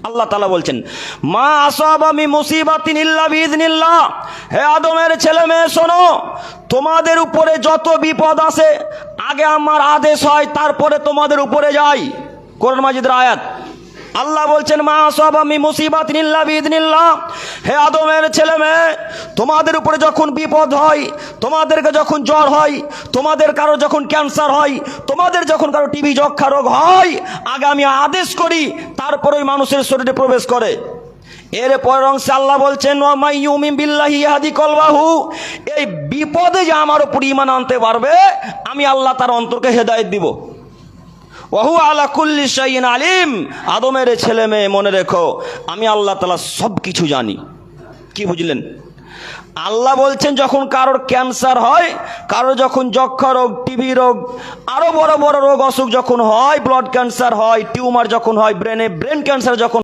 আল্লাহ তাআলা বলছেন, মা আসাবা মিন মুসিবাতিন ইল্লা বিইذনিল্লাহ। হে আদমের ছেলে মেয়ে শোনো, তোমাদের উপরে যত বিপদ আসে আগে আমার আদেশ হয়, তারপরে তোমাদের উপরে যায়। কোরআন মাজিদের আয়াত। আল্লাহ বলছেন, মা আসাবা মিন মুসিবাতিন ইল্লা বিইذনিল্লাহ। হে আদমের ছেলে মেয়ে, তোমাদের উপরে যখন বিপদ হয়, তোমাদেরকে যখন জ্বর হয়, তোমাদের কারো যখন ক্যান্সার হয়, তোমাদের যখন কারো টিবি যক্ষা রোগ হয়, আগে আমি আদেশ করি, তারপরে ওই মানুষের শরীরে প্রবেশ করে। এরপর অংশে আল্লাহ বলছেন, ওয়া মাই ইউমিন বিল্লাহি ইয়াহদি কলবাহু। এই বিপদে যে আমার উপর ঈমান আনতে পারবে, আমি আল্লাহ তার অন্তরকে হেদায়েত দিব। ওয়াহু আলা কুল্লি শাইইন আলিম। আদমের ছেলে মেয়ে মনে রেখো, আমি আল্লাহ তাআলা সব কিছু জানি। কি বুঝলেন? আল্লাহ বলছেন, যখন কারোর ক্যান্সার হয়, কারো যখন যক্ষা রোগ, টিবি রোগ, আরো বড় বড় রোগ অসুখ যখন হয়, ব্লাড ক্যান্সার হয়, টিউমার যখন হয়, ব্রেন ক্যান্সার যখন